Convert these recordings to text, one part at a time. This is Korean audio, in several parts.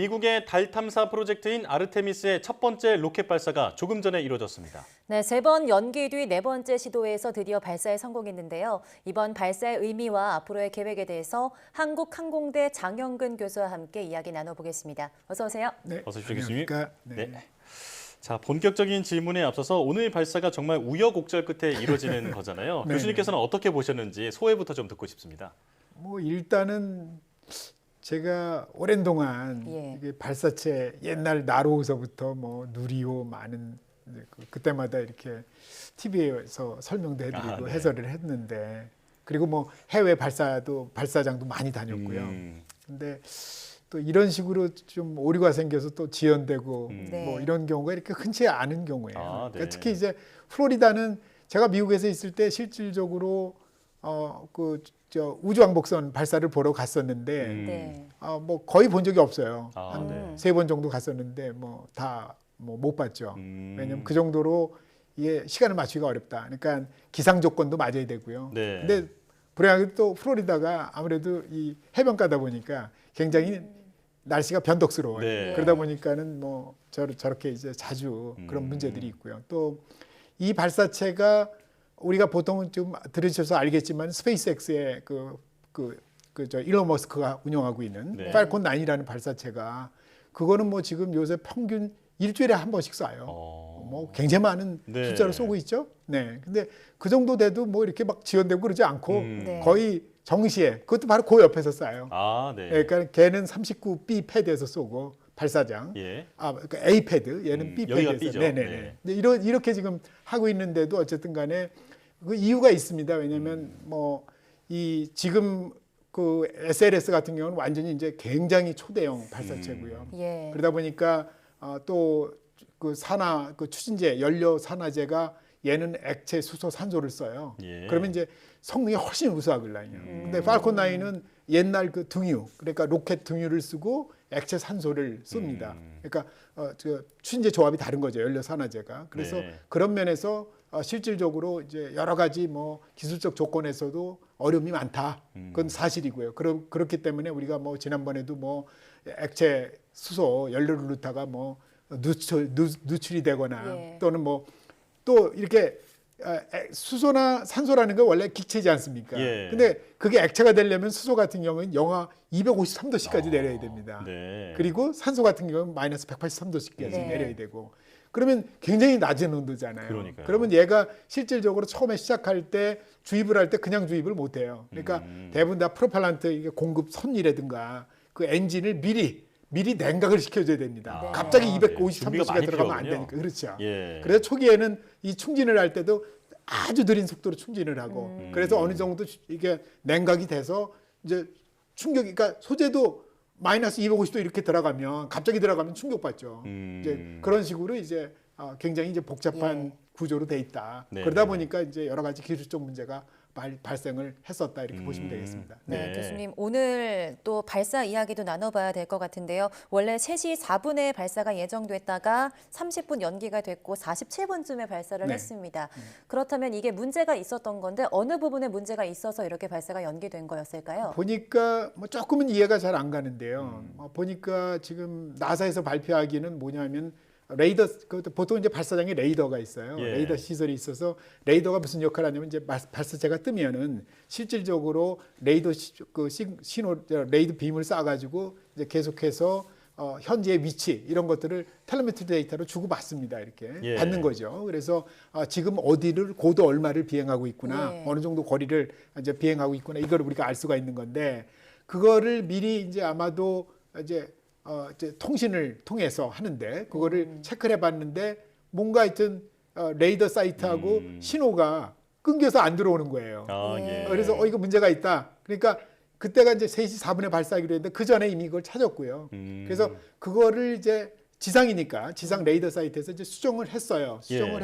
미국의 달 탐사 프로젝트인 아르테미스의 첫 번째 로켓 발사가 조금 전에 이루어졌습니다. 네, 3번 연기 뒤 4번째 시도에서 드디어 발사에 성공했는데요. 이번 발사의 의미와 앞으로의 계획에 대해서 한국항공대 장영근 교수와 함께 이야기 나눠보겠습니다. 어서 오세요. 네, 어서 오십시오, 교수님. 네. 자, 본격적인 질문에 앞서서 오늘 발사가 정말 우여곡절 끝에 이루어지는 거잖아요. 네. 교수님께서는 어떻게 보셨는지 소회부터 좀 듣고 싶습니다. 뭐 일단은 제가 오랜 동안 이게 발사체 옛날 나로호서부터 뭐 누리호 많은 그때마다 이렇게 TV에서 설명도 해드리고 네. 해설을 했는데 그리고 뭐 해외 발사장도 많이 다녔고요. 근데 또 이런 식으로 좀 오류가 생겨서 또 지연되고 뭐 이런 경우가 이렇게 흔치 않은 경우예요. 네. 그러니까 특히 이제 플로리다는 제가 미국에서 있을 때 실질적으로 우주왕복선 발사를 보러 갔었는데 뭐 거의 본 적이 없어요. 한 3번 정도 갔었는데 뭐 다 뭐 못 봤죠. 왜냐하면 그 정도로 이게 시간을 맞추기가 어렵다. 그러니까 기상 조건도 맞아야 되고요. 네. 근데 불행하게도 또 플로리다가 아무래도 이 해변가다 보니까 굉장히 날씨가 변덕스러워요. 네. 그러다 보니까는 뭐 저렇게 이제 자주 그런 문제들이 있고요. 또 이 발사체가 우리가 보통 좀 들으셔서 알겠지만 스페이스X의 저 일론 머스크가 운영하고 있는 팔콘 9이라는 발사체가 그거는 뭐 지금 요새 평균 일주일에 한 번씩 쏴요. 뭐 굉장히 많은 숫자로 쏘고 있죠. 네. 근데 그 정도 돼도 뭐 이렇게 막 지연되고 그러지 않고 거의 정시에 그것도 바로 그 옆에서 쏴요. 네. 그러니까 걔는 39B 패드에서 쏘고 발사장. 그러니까 A 패드, 얘는 B 패드에서. 네네네. 근데 이렇게 지금 하고 있는데도 어쨌든 간에 그 이유가 있습니다. 왜냐하면 뭐 이 지금 그 SLS 같은 경우는 완전히 이제 굉장히 초대형 발사체고요. 그러다 보니까 또 그 추진제 연료 산화제가 얘는 액체 수소 산소를 써요. 그러면 이제 성능이 훨씬 우수하거든요. 근데 팔콘 9은 옛날 그 등유, 그러니까 로켓 등유를 쓰고 액체 산소를 씁니다. 그러니까 추진제 조합이 다른 거죠. 연료 산화제가. 그래서 그런 면에서 실질적으로 이제 여러 가지 뭐 기술적 조건에서도 어려움이 많다. 그건 사실이고요. 그렇기 때문에 우리가 뭐 지난번에도 뭐 액체 수소 연료를 넣다가 뭐 누출이 되거나 또는 뭐 또 이렇게 수소나 산소라는 건 원래 기체지 않습니까? 근데 그게 액체가 되려면 수소 같은 경우는 영하 253도씨까지 내려야 됩니다. 그리고 산소 같은 경우는 마이너스 183도씨까지 내려야 되고 그러면 굉장히 낮은 온도잖아요. 그러니까요. 그러면 얘가 실질적으로 처음에 시작할 때 주입을 할 때 그냥 주입을 못 해요. 그러니까 대부분 다 프로펠란트 공급 선이라든가 그 엔진을 미리 냉각을 시켜줘야 됩니다. 갑자기 253도씨가 들어가면 안 되니까. 그렇죠. 그래서 초기에는 이 충진을 할 때도 아주 느린 속도로 충진을 하고 그래서 어느 정도 이게 냉각이 돼서 이제 충격이, 그러니까 소재도 마이너스 250도 이렇게 갑자기 들어가면 충격받죠. 이제 그런 식으로 이제 굉장히 이제 복잡한 구조로 돼 있다. 그러다 보니까 이제 여러 가지 기술적 문제가 발생을 했었다 이렇게 보시면 되겠습니다. 네, 교수님 오늘 또 발사 이야기도 나눠봐야 될 것 같은데요. 원래 3시 4분에 발사가 예정됐다가 30분 연기가 됐고 47분쯤에 발사를 했습니다. 그렇다면 이게 문제가 있었던 건데 어느 부분에 문제가 있어서 이렇게 발사가 연기된 거였을까요? 보니까 뭐 조금은 이해가 잘 안 가는데요. 보니까 지금 나사에서 발표하기는 뭐냐면 레이더, 보통 이제 발사장에 레이더가 있어요. 레이더 시설이 있어서 레이더가 무슨 역할을 하냐면 이제 발사체가 뜨면은 실질적으로 레이더 레이더 빔을 쏴가지고 이제 계속해서 현재의 위치 이런 것들을 텔레메트리 데이터로 주고받습니다. 이렇게 받는 거죠. 그래서 지금 어디를 고도 얼마를 비행하고 있구나, 어느 정도 거리를 이제 비행하고 있구나 이걸 우리가 알 수가 있는 건데 그거를 미리 이제 아마도 이제 통신을 통해서 하는데 그거를 체크를 해봤는데 뭔가 하여튼 레이더 사이트하고 신호가 끊겨서 안 들어오는 거예요. 그래서 이거 문제가 있다. 그러니까 그때가 이제 3시 4분에 발사하기로 했는데 그 전에 이미 그걸 찾았고요. 그래서 그거를 이제 지상이니까 지상 레이더 사이트에서 이제 수정을 했어요. 수정을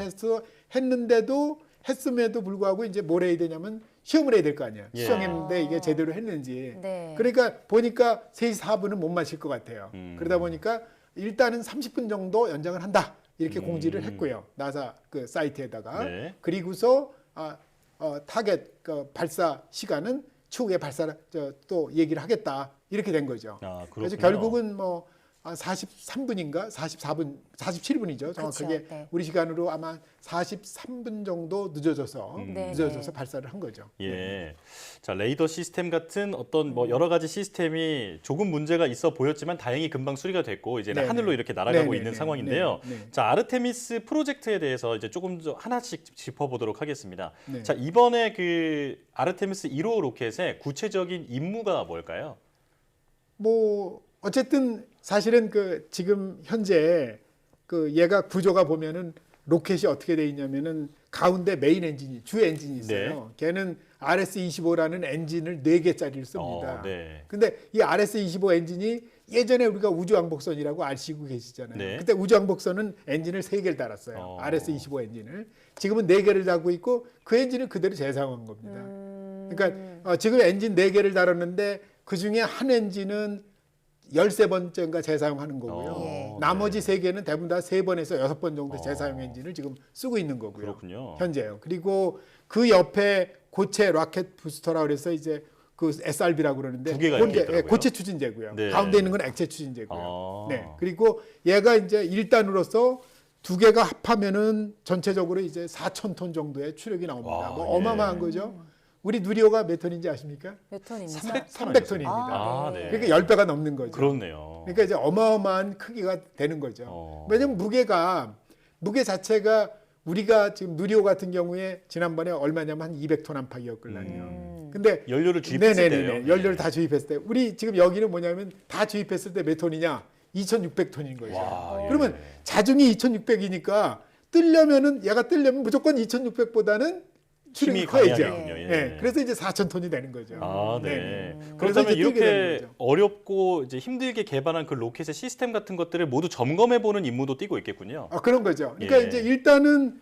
했음에도 불구하고 이제 뭘 해야 되냐면 시험을 해야 될 거 아니에요. 수정했는데 이게 제대로 했는지. 그러니까 보니까 3시 4분은 못 마실 것 같아요. 그러다 보니까 일단은 30분 정도 연장을 한다. 이렇게 공지를 했고요. 나사 그 사이트에다가. 그리고서 타겟 발사 시간은 추후에 발사를 또 얘기를 하겠다. 이렇게 된 거죠. 그래서 결국은 뭐 43분인가 44분 47분이죠. 정확하게 그쵸, 네. 우리 시간으로 아마 43분 정도 늦어져서 네, 늦어져서 발사를 한 거죠. 예. 자, 레이더 시스템 같은 어떤 뭐 여러 가지 시스템이 조금 문제가 있어 보였지만 다행히 금방 수리가 됐고 이제는 네네. 하늘로 이렇게 날아가고 네네네. 있는 상황인데요. 네네. 자, 아르테미스 프로젝트에 대해서 이제 조금 더 하나씩 짚어보도록 하겠습니다. 네. 자, 이번에 그 아르테미스 1호 로켓의 구체적인 임무가 뭘까요? 뭐 어쨌든 사실은 그 지금 현재 그 얘가 구조가 보면은 로켓이 어떻게 돼 있냐면은 가운데 메인 엔진이 주 엔진이 있어요. 걔는 RS-25라는 엔진을 4개짜리를 씁니다. 네. 근데 이 RS-25 엔진이 예전에 우리가 우주왕복선이라고 아시고 계시잖아요. 네. 그때 우주왕복선은 엔진을 3개를 달았어요. RS-25 엔진을. 지금은 4개를 달고 있고 그 엔진을 그대로 재사용한 겁니다. 그러니까 지금 엔진 4개를 달았는데 그중에 한 엔진은 13번째인가 재사용하는 거고요. 예. 나머지 3개는 대부분 다 3번에서 6번 정도 재사용 엔진을 지금 쓰고 있는 거고요. 그렇군요. 현재요. 그리고 그 옆에 고체 라켓 부스터라 그래서 이제 그 SRB라고 그러는데 두 개가 그건 이렇게 이제 있더라고요. 고체 추진제고요. 네. 가운데 있는 건 액체 추진제고요. 아. 네. 그리고 얘가 이제 1단으로서 2개가 합하면은 전체적으로 이제 4,000톤 정도의 추력이 나옵니다. 와, 뭐 예. 어마어마한 거죠. 우리 누리호가 몇 톤인지 아십니까? 몇 톤입니까? 300톤입니다. 아, 네. 그러니까 10배가 넘는 거죠. 그렇네요. 그러니까 이제 어마어마한 크기가 되는 거죠. 왜냐면 무게 자체가 우리가 지금 누리호 같은 경우에 지난번에 얼마냐면 한 200톤 안팎이었거든요. 근데 연료를 주입했을 때요. 네네네. 연료를 다 주입했을 때 우리 지금 여기는 뭐냐면 다 주입했을 때 몇 톤이냐? 2,600톤인 거죠. 와, 예. 그러면 자중이 2,600이니까 뜨려면은 얘가 뜨려면 무조건 2,600보다는 힘이 추력이 커야죠. 강해야겠군요. 예. 네. 그래서 이제 4,000톤이 되는 거죠. 아, 네. 그래서 그렇다면 이제 뜨게 되는 이렇게 거죠. 어렵고 이제 힘들게 개발한 그 로켓의 시스템 같은 것들을 모두 점검해 보는 임무도 띄고 있겠군요. 그런 거죠. 그러니까 예. 이제 일단은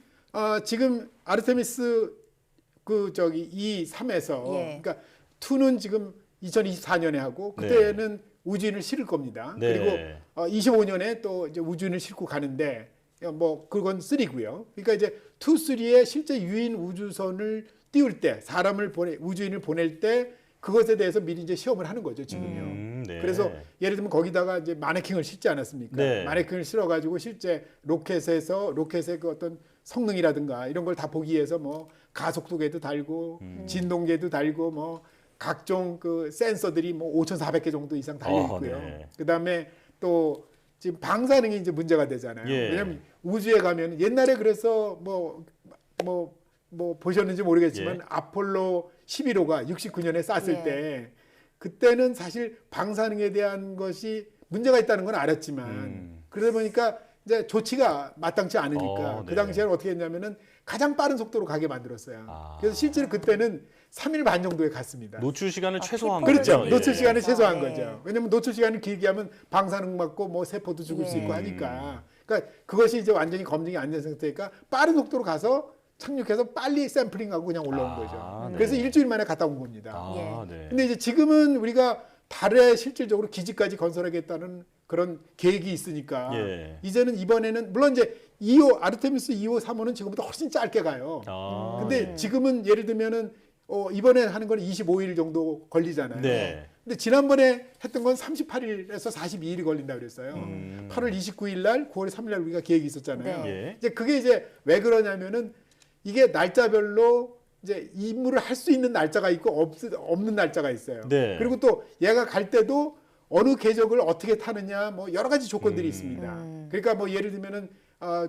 지금 아르테미스 그 저기 2, 3에서 예. 그러니까 2는 지금 2024년에 하고 그때는 우주인을 실을 겁니다. 네. 그리고 25년에 또 이제 우주인을 싣고 가는데 뭐 그건 3고요. 그러니까 이제 2, 3의 실제 유인 우주선을 띄울 때 사람을 우주인을 보낼 때 그것에 대해서 미리 이제 시험을 하는 거죠, 지금요. 네. 그래서 예를 들면 거기다가 이제 마네킹을 싣지 않았습니까? 네. 마네킹을 실어 가지고 실제 로켓의 그 어떤 성능이라든가 이런 걸 다 보기 위해서 뭐 가속도계도 달고 진동계도 달고 뭐 각종 그 센서들이 뭐 5,400개 정도 이상 달려 있고요. 네. 그다음에 또 지금 방사능이 이제 문제가 되잖아요. 예. 왜냐하면 우주에 가면 옛날에 그래서 뭐 보셨는지 모르겠지만 예. 아폴로 11호가 69년에 쐈을 예. 때 그때는 사실 방사능에 대한 것이 문제가 있다는 건 알았지만 그러다 보니까 이제 조치가 마땅치 않으니까 네. 그 당시에는 어떻게 했냐면은 가장 빠른 속도로 가게 만들었어요. 아. 그래서 실제로 그때는 3일 반 정도에 갔습니다. 노출 시간을 최소화한 그렇죠. 거죠. 노출 예. 시간을 최소화한 네. 거죠. 왜냐하면 노출 시간을 길게 하면 방사능 맞고 뭐 세포도 죽을 수 있고 예. 하니까. 그러니까 그것이 이제 완전히 검증이 안 된 상태니까 빠른 속도로 가서 착륙해서 빨리 샘플링하고 그냥 올라온 거죠. 네. 그래서 일주일 만에 갔다 온 겁니다. 아, 네. 근데 이제 지금은 우리가 달에 실질적으로 기지까지 건설하겠다는 그런 계획이 있으니까 예. 이제는 이번에는 물론 이제 2호 아르테미스 2호 3호는 지금보다 훨씬 짧게 가요. 아, 근데 네. 지금은 예를 들면은 이번에 하는 건 25일 정도 걸리잖아요. 네. 근데 지난번에 했던 건 38일에서 42일이 걸린다 그랬어요. 8월 29일 날, 9월 3일 날 우리가 계획이 있었잖아요. 네. 예. 이제 그게 이제 왜 그러냐면은 이게 날짜별로 이제 임무를 할 수 있는 날짜가 있고 없는 날짜가 있어요. 네. 그리고 또 얘가 갈 때도 어느 궤적을 어떻게 타느냐 뭐 여러 가지 조건들이 있습니다. 그러니까 뭐 예를 들면은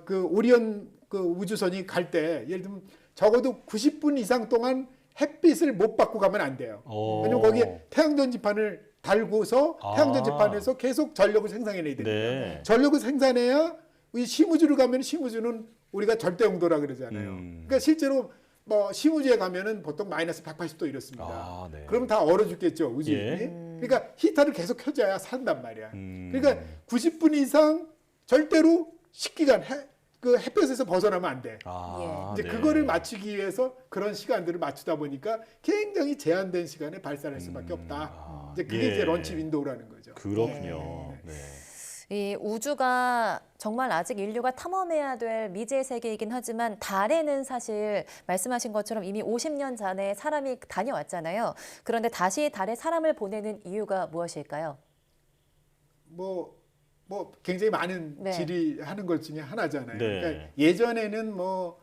그 오리온 그 우주선이 갈 때 예를 들면 적어도 90분 이상 동안 햇빛을 못 받고 가면 안 돼요. 왜냐면 거기에 태양전지판을 달고서 태양전지판에서 계속 전력을 생산해내야 됩니다. 네. 전력을 생산해야 이 심우주를 가면 심우주는 우리가 절대 온도라 그러잖아요. 그러니까 실제로 뭐 심우주에 가면은 보통 마이너스 180도 이렇습니다. 아, 네. 그러면 다 얼어 죽겠죠, 우주인이. 예. 그러니까 히터를 계속 켜줘야 산단 말이야. 그러니까 90분 이상 절대로 식기간 그 햇볕에서 벗어나면 안 돼. 아, 이제 네. 그거를 맞추기 위해서 그런 시간들을 맞추다 보니까 굉장히 제한된 시간에 발사할 수밖에 없다. 이제 그게 예. 이제 런치 윈도우라는 거죠. 그렇군요. 네. 이 우주가 정말 아직 인류가 탐험해야 될 미지의 세계이긴 하지만 달에는 사실 말씀하신 것처럼 이미 50년 전에 사람이 다녀왔잖아요. 그런데 다시 달에 사람을 보내는 이유가 무엇일까요? 뭐 뭐 굉장히 많은 네. 질의하는 것 중에 하나잖아요. 네. 그러니까 예전에는 뭐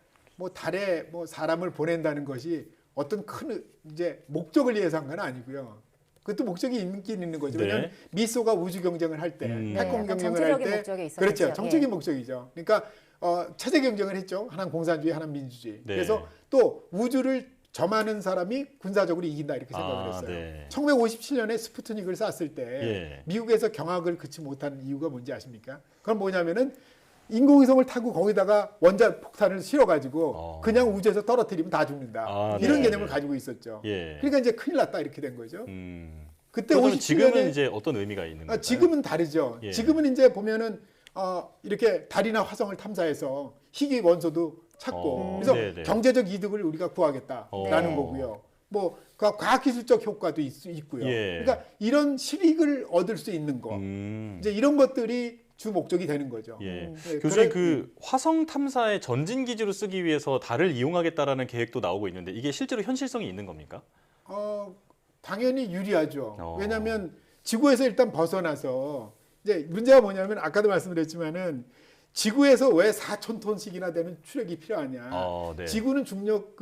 달에 뭐 사람을 보낸다는 것이 어떤 큰 이제 목적을 위해서 한 건 아니고요. 그것도 목적이 있긴 있는 거죠. 네. 왜냐하면 미소가 우주 경쟁을 할 때, 네, 태권 약간 경쟁을 할 정치적인 때, 목적이 있었겠죠. 그렇죠. 정적인 예. 목적이죠. 그러니까 체제 경쟁을 했죠. 하나는 공산주의, 하나는 민주주의. 네. 그래서 또 우주를 점하는 사람이 군사적으로 이긴다 이렇게 생각을 했어요. 네. 1957년에 스푸트닉을 쐈을 때 예. 미국에서 경악을 그치 못한 이유가 뭔지 아십니까? 그건 뭐냐면은 인공위성을 타고 거기다가 원자 폭탄을 실어가지고 그냥 우주에서 떨어뜨리면 다 죽는다. 아, 이런 네. 개념을 가지고 있었죠. 예. 그러니까 이제 큰일 났다 이렇게 된 거죠. 그때 그러면 57년에 지금은 이제 어떤 의미가 있는 건가요? 지금은 다르죠. 예. 지금은 이제 보면은 이렇게 달이나 화성을 탐사해서 희귀 원소도 찾고 그래서 네네. 경제적 이득을 우리가 구하겠다라는 네. 거고요. 뭐 과학기술적 효과도 있고요. 예. 그러니까 이런 실익을 얻을 수 있는 거 이제 이런 것들이 주 목적이 되는 거죠. 예. 네, 교수님 그 화성 탐사의 전진 기지로 쓰기 위해서 달을 이용하겠다라는 계획도 나오고 있는데 이게 실제로 현실성이 있는 겁니까? 당연히 유리하죠. 왜냐하면 지구에서 일단 벗어나서 이제 문제가 뭐냐면 아까도 말씀드렸지만은 지구에서 왜 4천 톤씩이나 되는 추력이 필요하냐? 네. 지구는 중력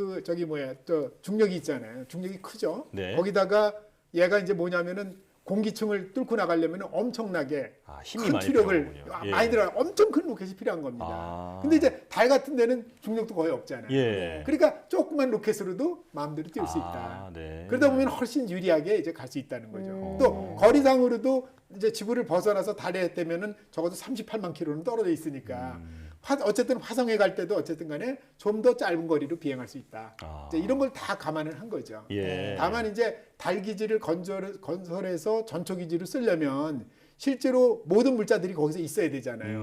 중력이 있잖아요. 중력이 크죠. 네. 거기다가 얘가 이제 뭐냐면은 공기층을 뚫고 나가려면 엄청나게 힘이 큰 많이 추력을 필요하군요. 예. 많이 들어가 엄청 큰 로켓이 필요한 겁니다. 근데 이제 달 같은 데는 중력도 거의 없잖아요. 예. 그러니까 조그만 로켓으로도 마음대로 뛸 수 있다. 네. 그러다 보면 훨씬 유리하게 이제 갈 수 있다는 거죠. 또 거리상으로도 이제 지구를 벗어나서 달에 했다면은 적어도 38만 킬로는 떨어져 있으니까 어쨌든 화성에 갈 때도 어쨌든 간에 좀 더 짧은 거리로 비행할 수 있다. 이제 이런 걸 다 감안을 한 거죠. 예. 다만 이제 달 기지를 건설해서 전초 기지로 쓰려면 실제로 모든 물자들이 거기서 있어야 되잖아요.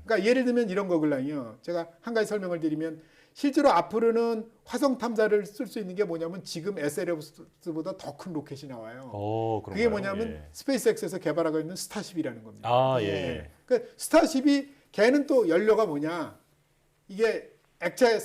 그러니까 예를 들면 이런 거걸랑요. 제가 한 가지 설명을 드리면 실제로 앞으로는 화성 탐사를 쓸 수 있는 게 뭐냐면 지금 SLS보다 더 큰 로켓이 나와요. 그게 뭐냐면 예. 스페이스X에서 개발하고 있는 스타쉽이라는 겁니다. 예. 그러니까 스타쉽이 걔는 또 연료가 뭐냐? 이게 액체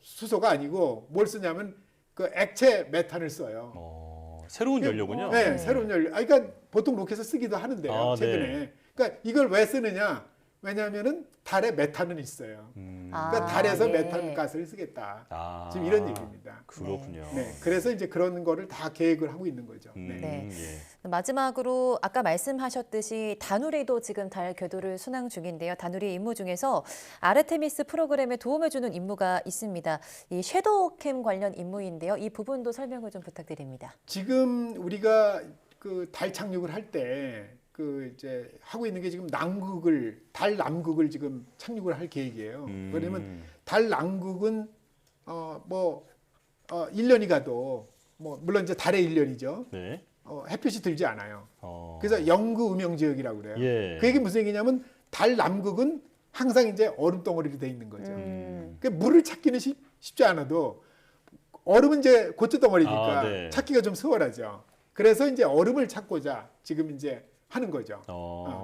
수소가 아니고 뭘 쓰냐면 그 액체 메탄을 써요. 새로운 연료군요. 네, 새로운 연료. 그러니까 보통 로켓에서 쓰기도 하는데요. 최근에. 네. 그러니까 이걸 왜 쓰느냐? 왜냐하면은 달에 메탄은 있어요. 그러니까 달에서 네. 메탄 가스를 쓰겠다. 지금 이런 얘기입니다. 그렇군요. 네, 그래서 이제 그런 거를 다 계획을 하고 있는 거죠. 네. 예. 마지막으로 아까 말씀하셨듯이 다누리도 지금 달 궤도를 순항 중인데요. 다누리 임무 중에서 아르테미스 프로그램에 도움해주는 임무가 있습니다. 이 섀도우캠 관련 임무인데요. 이 부분도 설명을 좀 부탁드립니다. 지금 우리가 그 달 착륙을 할 때 이제 하고 있는 게 지금 달 남극을 지금 착륙을 할 계획이에요. 왜냐면 달 남극은 1년이 가도 물론 이제 달의 1년이죠. 네. 햇빛이 들지 않아요. 그래서 영구 음영 지역이라고 그래요. 예. 그 얘기 무슨 얘기냐면 달 남극은 항상 이제 얼음 덩어리로 돼 있는 거죠. 그러니까 물을 찾기는 쉽지 않아도 얼음은 이제 고추 덩어리니까 네. 찾기가 좀 수월하죠. 그래서 이제 얼음을 찾고자 지금 이제 하는 거죠.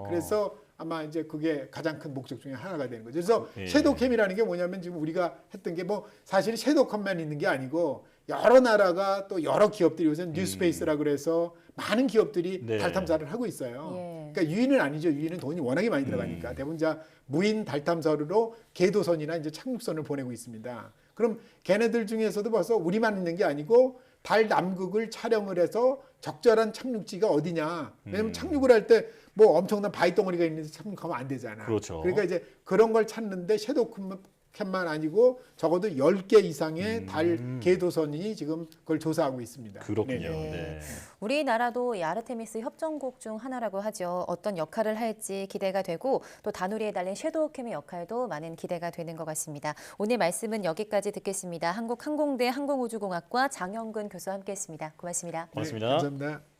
그래서 아마 이제 그게 가장 큰 목적 중에 하나가 되는 거죠. 그래서 섀도우캠이라는 게 뭐냐면 지금 우리가 했던 게 사실 섀도우캠만 있는 게 아니고 여러 나라가 또 여러 기업들이 요새 뉴스페이스라 그래서 많은 기업들이 달 탐사를 하고 있어요. 그러니까 유인은 아니죠. 유인은 돈이 워낙에 많이 들어가니까 대부분 무인 달 탐사로 궤도선이나 이제 착륙선을 보내고 있습니다. 그럼 걔네들 중에서도 벌써 우리만 있는 게 아니고 달 남극을 촬영을 해서 적절한 착륙지가 어디냐. 왜냐면 착륙을 할 때 엄청난 바위 덩어리가 있는데 착륙하면 안 되잖아. 그렇죠. 그러니까 이제 그런 걸 찾는데 섀도우캠만 아니고 적어도 10개 이상의 달 궤도선이 지금 그걸 조사하고 있습니다. 그렇군요. 네. 네. 우리나라도 이 아르테미스 협정국 중 하나라고 하죠. 어떤 역할을 할지 기대가 되고 또 다누리에 달린 섀도우캠의 역할도 많은 기대가 되는 것 같습니다. 오늘 말씀은 여기까지 듣겠습니다. 한국항공대 항공우주공학과 장영근 교수와 함께했습니다. 고맙습니다. 고맙습니다. 네, 감사합니다.